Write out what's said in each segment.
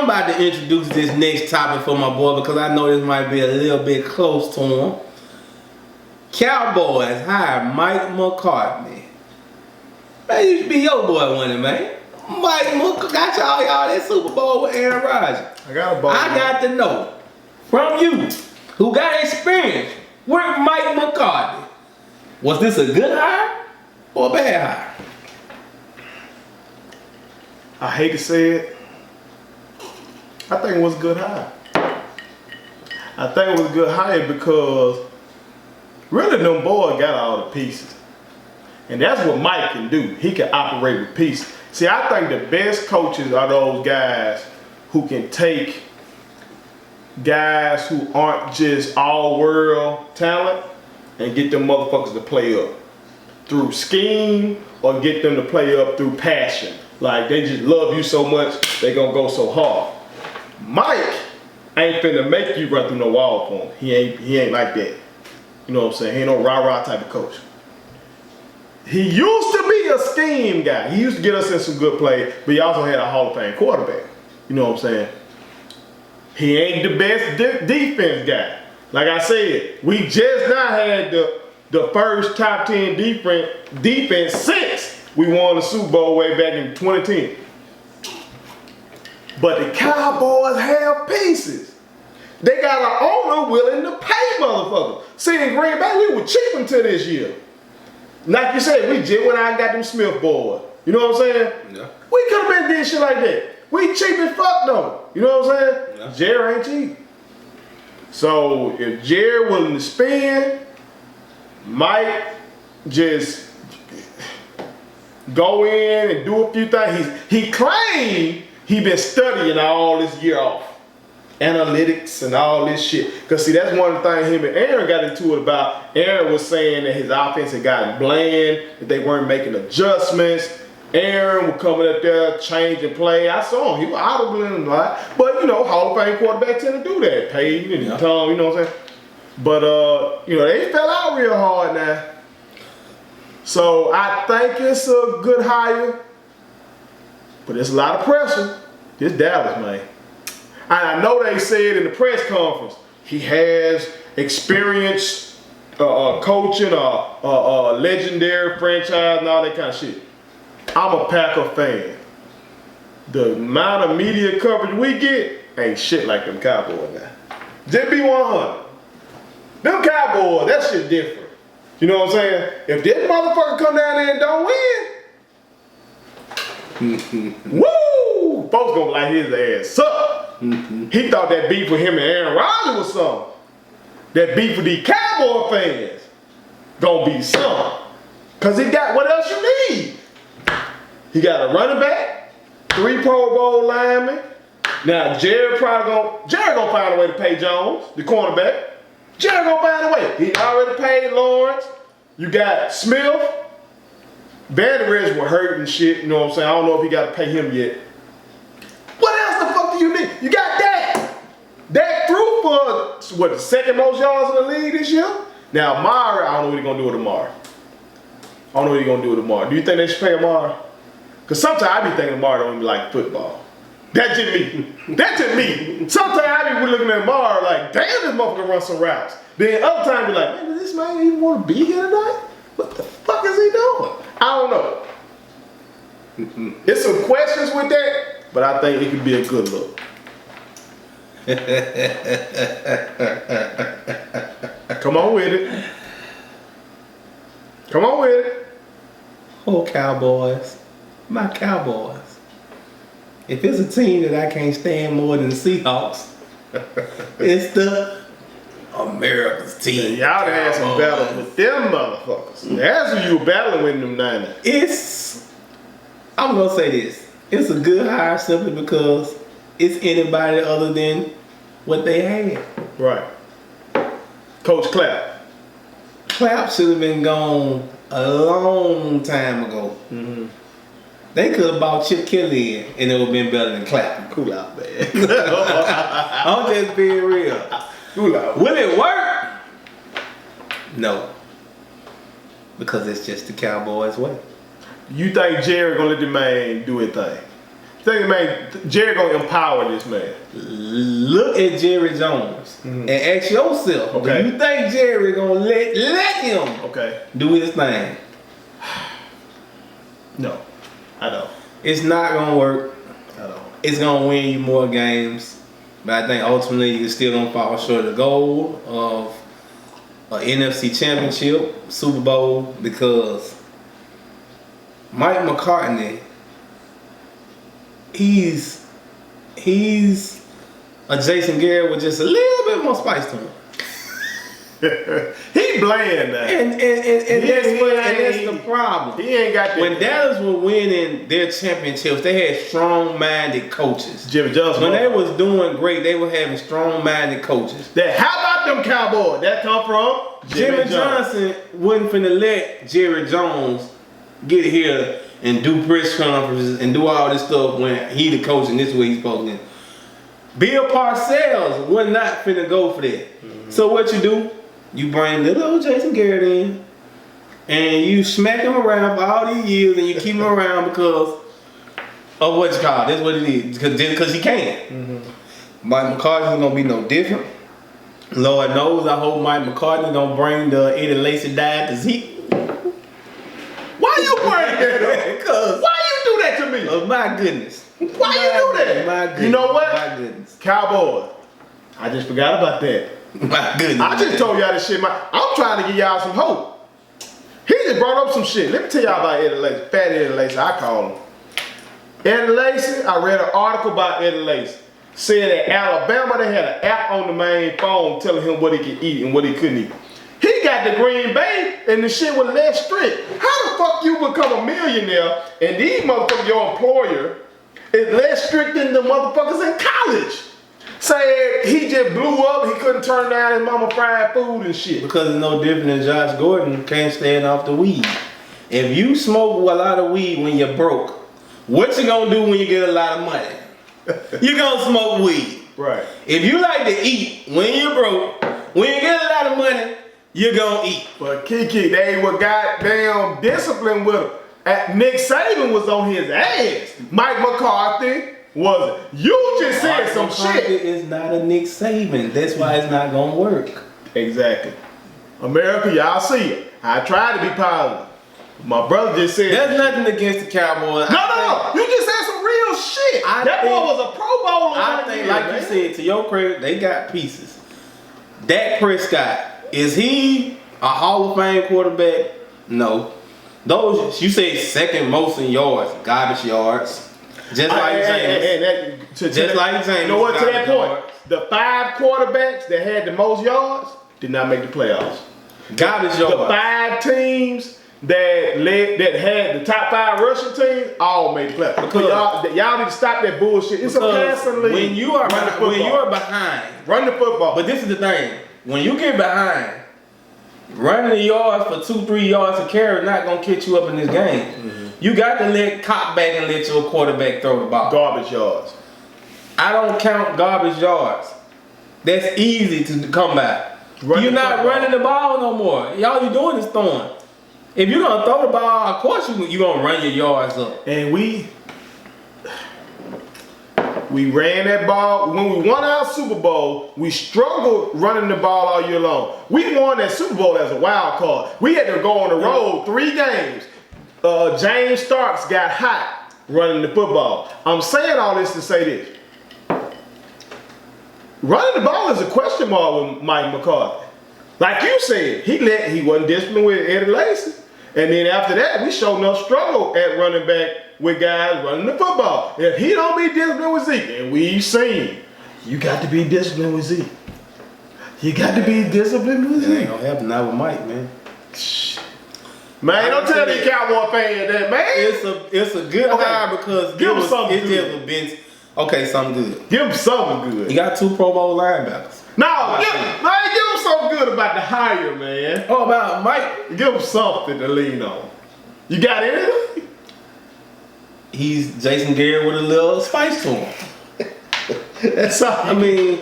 about to introduce this next topic for my boy because I know this might be a little bit close to him. Cowboys hired Mike McCarthy. Man, you should be your boy winning, man. Mike McCarthy got y'all that Super Bowl with Aaron Rodgers. I got to know from you, who got experience with Mike McCarthy, was this a good hire or a bad hire? I hate to say it. I think it was a good hire. I think it was a good hire because really them boys got all the pieces. And that's what Mike can do. He can operate with pieces. See, I think the best coaches are those guys who can take guys who aren't just all-world talent and get them motherfuckers to play up through scheme or get them to play up through passion. Like, they just love you so much, they gonna go so hard. Mike ain't finna make you run through no wall for him. He ain't like that. You know what I'm saying? He ain't no rah-rah type of coach. He used to be a scheme guy. He used to get us in some good play, but he also had a Hall of Fame quarterback. You know what I'm saying? He ain't the best defense guy. Like I said, we just now had the first top 10 defense since we won the Super Bowl way back in 2010. But the Cowboys have pieces. They got an owner willing to pay motherfuckers. See, in Green Bay, we were cheap until this year. Like you said, we just went out and got them Smith boys. You know what I'm saying? Yeah. We could have been doing shit like that. We cheap as fuck though. You know what I'm saying? Yeah. Jerry ain't cheap. So if Jerry willing to spend, Mike just go in and do a few things. He claimed he been studying all this year off. Analytics and all this shit. Because see, that's one of the things him and Aaron got into it about. Aaron was saying that his offense had gotten bland, that they weren't making adjustments. Aaron was coming up there, changing play. I saw him. He was audible in a lot. But, you know, Hall of Fame quarterbacks tend to do that. Payton and Tom, you know what I'm saying? But, you know, they fell out real hard now. So I think it's a good hire. But there's a lot of pressure. This Dallas, man. And I know they said in the press conference, he has experience coaching a legendary franchise and all that kind of shit. I'm a Packer fan. The amount of media coverage we get ain't shit like them Cowboys now. Just be 100. Them Cowboys, that shit different. You know what I'm saying? If this motherfucker come down there and don't win, woo! Folks gonna light his ass up. He thought that beef with him and Aaron Rodgers was something. That beef with these Cowboy fans gonna be something. Cause he got what else you need. He got a running back, 3 Pro Bowl linemen. Now Jerry gonna find a way to pay Jones, the cornerback. Jerry gonna find a way. He already paid Lawrence. You got Smith. Van Der Esch was hurt and shit, you know what I'm saying? I don't know if he got to pay him yet. What else the fuck do you need? You got Dak. Dak threw for, what, the second most yards in the league this year? Now, Amari, I don't know what he's going to do with Amari. I don't know what he's going to do with Amari. Do you think they should pay Amari? Because sometimes I be thinking Amari don't even like football. That's just me. That's just me. Sometimes I be looking at Amari like, damn, this motherfucker run some routes. Then other times be like, man, does this man even want to be here tonight? What the fuck is he doing? I don't know. There's some questions with that, but I think it could be a good look. Come on with it. Come on with it. Oh, Cowboys. My Cowboys. If it's a team that I can't stand more than the Seahawks, it's the America's team. Y'all done had some battles with them motherfuckers. That's who you were battling with them 90s. I'm gonna say this. It's a good hire simply because it's anybody other than what they had. Right. Coach Clapp. Clapp should have been gone a long time ago. Mm-hmm. They could have bought Chip Kelly in and it would have been better than Clapp. Cool out, man. I'm just being real. Cool out. Will it work? No. Because it's just the Cowboys way. You think Jerry gonna let the man do his thing? Think, man, Jerry gonna empower this man. Look at Jerry Jones and ask yourself, Okay. do you think Jerry gonna let him Okay. do his thing? No, I don't. It's not gonna work. I don't. It's gonna win you more games, but I think ultimately you're still gonna fall short of the goal of an NFC Championship, Super Bowl, because Mike McCarthy, he's a Jason Garrett with just a little bit more spice to him. He bland now. And that's the problem. He ain't got that. When Dallas were winning their championships, they had strong-minded coaches. Jimmy Johnson. When they was doing great, they were having strong-minded coaches. How about them Cowboys? That come from Jimmy Johnson wasn't finna let Jerry Jones get here and do press conferences and do all this stuff when he the coach and this is what he's supposed to do. Bill Parcells was not finna go for that. So what you do? You bring little old Jason Garrett in and you smack him around for all these years and you keep him around because of what you call it. That's what it is. Because he can. Mike McCarthy's gonna be no different. Lord knows I hope Mike McCarthy don't bring the Eddie Lacy diet to Zeke. Why you bring that up? Because Why you do that to me? of my goodness. Why you do that? My goodness. You know what? My goodness. Cowboys. I just forgot about that. My goodness. I just told y'all this shit. I'm trying to give y'all some hope. He just brought up some shit. Let me tell y'all about Eddie Lacy. Fat Eddie Lacy, I call him. Eddie Lacy, I read an article about Eddie Lacy. Said at Alabama they had an app on the main phone telling him what he could eat and what he couldn't eat. He got to Green Bay and the shit was less strict. How the fuck you become a millionaire and these motherfuckers, your employer, is less strict than the motherfuckers in college? Say he just blew up, he couldn't turn down his mama fried food and shit. Because it's no different than Josh Gordon can't stand off the weed. If you smoke a lot of weed when you're broke, what you gonna do when you get a lot of money? You gonna smoke weed. Right. If you like to eat when you're broke, when you get a lot of money, you're gonna eat. But Kiki, they were goddamn disciplined with him. Nick Saban was on his ass. Mike McCarthy wasn't. You just said some McCarthy shit. is not a Nick Saban. That's why it's not gonna work. Exactly. America, y'all see it. I tried to be positive. My brother just said. There's nothing against the Cowboys. No. You just said some real shit. That boy was a Pro Bowler. I think, like you said, to your credit, they got pieces. Dak Prescott, is he a Hall of Fame quarterback? No. Those, you say second most in yards, garbage yards. Just like James. Just like James. You know what, to that point, yards. the 5 quarterbacks that had the most yards did not make the playoffs. Garbage The yards. 5 teams that had the top 5 rushing teams all made the playoffs. Because y'all need to stop that bullshit. It's a passing league. When you are behind, run the football. but this is the thing. When you get behind, running the yards for 2-3 yards a carry not gonna catch you up in this game. You got to let cop back and let your quarterback throw the ball. Garbage yards. I don't count garbage yards. That's easy to come by. You're not running the ball no more. All you doing is throwing. If you're gonna throw the ball, of course you're gonna run your yards up. And we ran that ball. When we won our Super Bowl, we struggled running the ball all year long. We won that Super Bowl as a wild card. We had to go on the road 3 games. James Starks got hot running the football. I'm saying all this to say this. Running the ball is a question mark with Mike McCarthy. Like you said, he wasn't disciplined with Eddie Lacy. And then after that, we showed no struggle at running back with guys running the football. If he don't be disciplined with Zeke, and we've seen, you got to be disciplined with Zeke. You got to be disciplined with It Zeke. ain't gonna happen now with Mike, man. Man, don't tell these Cowboy fans that, man. It's a good hire because give him something it's good. just a bench. Okay, something good. Give him something good. You got 2 Pro Bowl linebackers. No, give him something good about the hire, man. Oh, about Mike? Give him something to lean on. You got anything? He's Jason Garrett with a little spice to him. That's all. I mean,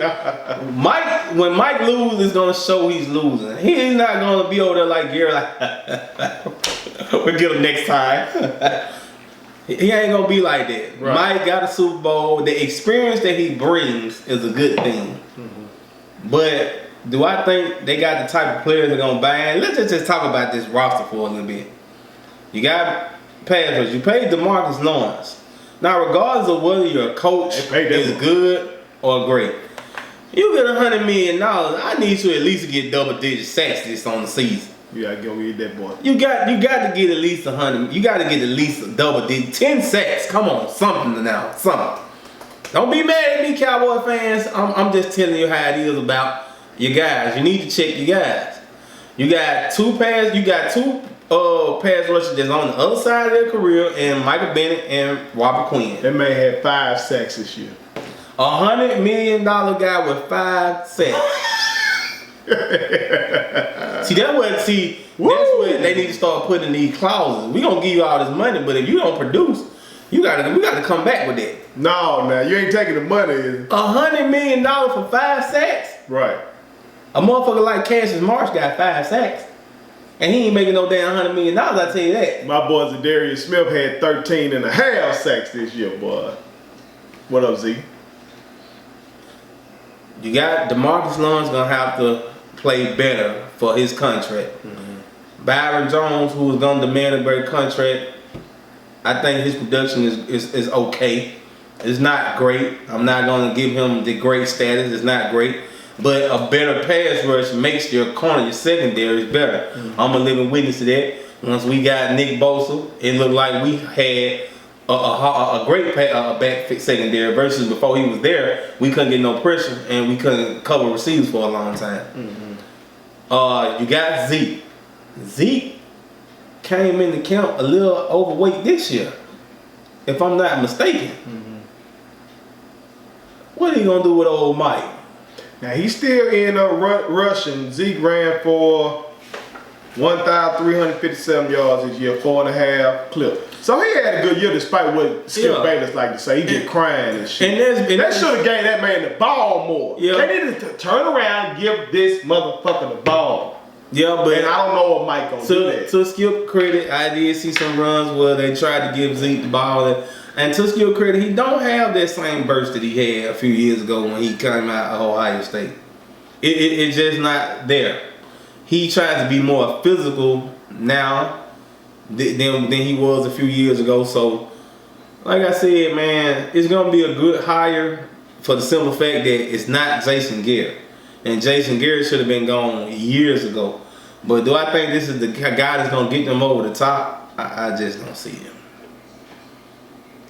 Mike, when Mike loses, it's gonna show he's losing. He's not gonna be over there like Garrett, like we'll get him next time. He ain't gonna be like that. Right. Mike got a Super Bowl. The experience that he brings is a good thing. But do I think they got the type of players that are gonna buy in? Let's just talk about this roster for a little bit. You got pass rush. You paid DeMarcus Lawrence. Now, regardless of whether your coach is good or great, you get $100 million. I need you at least to get double-digit sacks this on the season. You gotta go get that boy. You got to get at least 100. You got to get at least a double-digit 10 sacks. Come on, something now, something. Don't be mad at me, Cowboy fans. I'm just telling you how it is about your guys. You need to check your guys. You got two pass rushers that's on the other side of their career, and Michael Bennett and Robert Quinn. That man had 5 sacks this year. $100 million guy with 5 sacks. That's what they need to start putting in these clauses. We gonna give you all this money, but if you don't produce, we gotta come back with that. No, you ain't taking the money. $100 million for 5 sacks. Right. A motherfucker like Cassius Marsh got 5 sacks. And he ain't making no damn $100 million, I tell you that. My boy Zadarius Smith had 13.5 sacks this year, boy. What up, Z? You got DeMarcus Lawrence gonna have to play better for his contract. Byron Jones, who is gonna demand a great contract, I think his production is okay. It's not great. I'm not gonna give him the great status. It's not great. But a better pass rush makes your corner, your secondary is better. I'm a living witness to that. Once we got Nick Bosa, it looked like we had a great back secondary versus before he was there, we couldn't get no pressure and we couldn't cover receivers for a long time. You got Zeke. Zeke came into camp a little overweight this year, if I'm not mistaken. What are you gonna do with old Mike? Now he's still in rushing. Zeke ran for 1,357 yards this year, 4.5 clip. So he had a good year despite what Skip Bayless like to say. He just crying and shit. They should have gave that man the ball more. Yeah. They needed to turn around and give this motherfucker the ball. Yeah, but and I don't know what Mike gonna do that. To Skip credit, I did see some runs where they tried to give Zeke the ball. And to Skip credit, he don't have that same burst that he had a few years ago when he came out of Ohio State. It's just not there. He tries to be more physical now than he was a few years ago. So, like I said, man, it's going to be a good hire for the simple fact that it's not Jason Garrett. And Jason Garrett should have been gone years ago. But do I think this is the guy that's going to get them over the top? I just don't see him.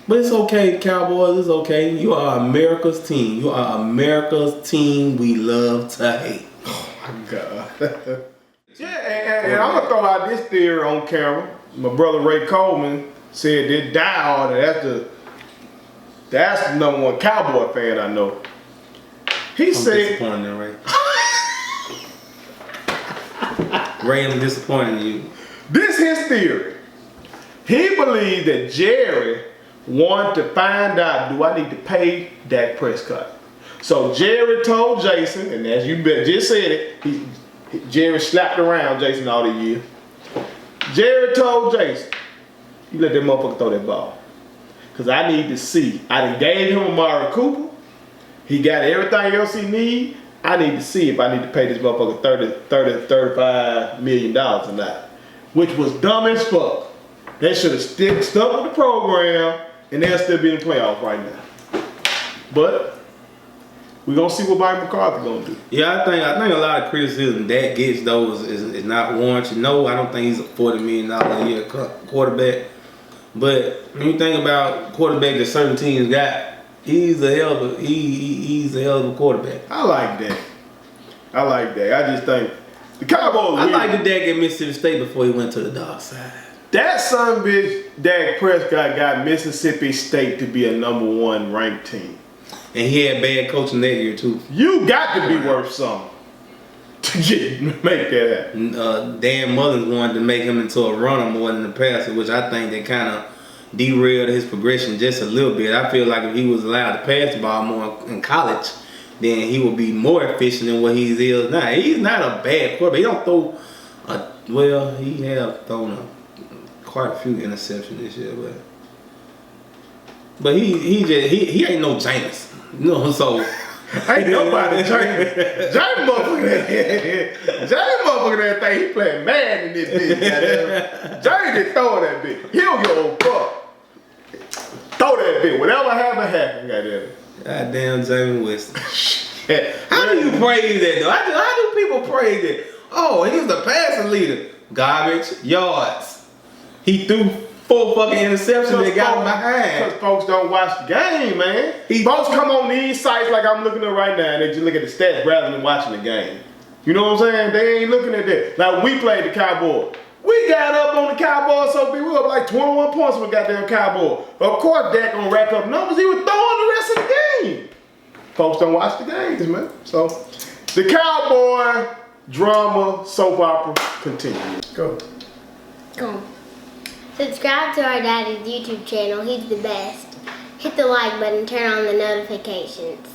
But it's okay, Cowboys. It's okay. You are America's team. You are America's team we love to hate. Oh, my God. Yeah, and I'm going to throw out this theory on camera. My brother Ray Coleman said that Die Hard, that's the number one Cowboy fan I know. He said... disappointed in Ray. Ray, I'm disappointed in you. This is his theory. He believes that Jerry wanted to find out, do I need to pay Dak Prescott? So Jerry told Jason, and as you just said it, Jerry slapped around Jason all the year. Jerry told Jason, you let that motherfucker throw that ball. Because I need to see. I done gave him Amari Cooper. He got everything else he need. I need to see if I need to pay this motherfucker $35 million or not. Which was dumb as fuck. They should have stuck with the program, and they'll still be in the playoffs right now. But we're gonna see what Mike McCarthy gonna do. Yeah, I think a lot of criticism Dak gets though is not warranted. No, I don't think he's a $40 million a year quarterback. But when you think about quarterback that certain teams got, he's a hell of a quarterback. I like that. I just think the Cowboys. I like the Dak at Mississippi State before he went to the dark side. That son of a bitch, Dak Prescott, got Mississippi State to be a #1 ranked team. And he had bad coaching that year too. You got to be worth something to make that happen. Dan Mullins wanted to make him into a runner more than a passer, which I think they kind of derailed his progression just a little bit. I feel like if he was allowed to pass the ball more in college, then he would be more efficient than what he is now. He's not a bad quarterback. He don't throw he have thrown quite a few interceptions this year, but But he ain't no Jameis. You know, so Ain't nobody James. James motherfucker that thing, he playing mad in this bitch. Goddamn. James just throw that bitch. He don't give a fuck. Throw that bitch. Whatever happen, goddamn. Goddamn Jameis Winston. How do you praise that though? How do people praise that? Oh, he was the passing leader. Garbage, yards. He threw 4 fucking interceptions that got him behind. Because folks don't watch the game, man. Folks come on these sites like I'm looking at right now and they just look at the stats rather than watching the game. You know what I'm saying? They ain't looking at that. Like we played the Cowboys. We got up on the Cowboys so big. We were up like 21 points with goddamn Cowboys. Of course, Dak gonna rack up numbers. He was throwing the rest of the game. Folks don't watch the games, man. So the Cowboy drama soap opera continues. Go. Go. Subscribe to our daddy's YouTube channel. He's the best. Hit the like button, turn on the notifications.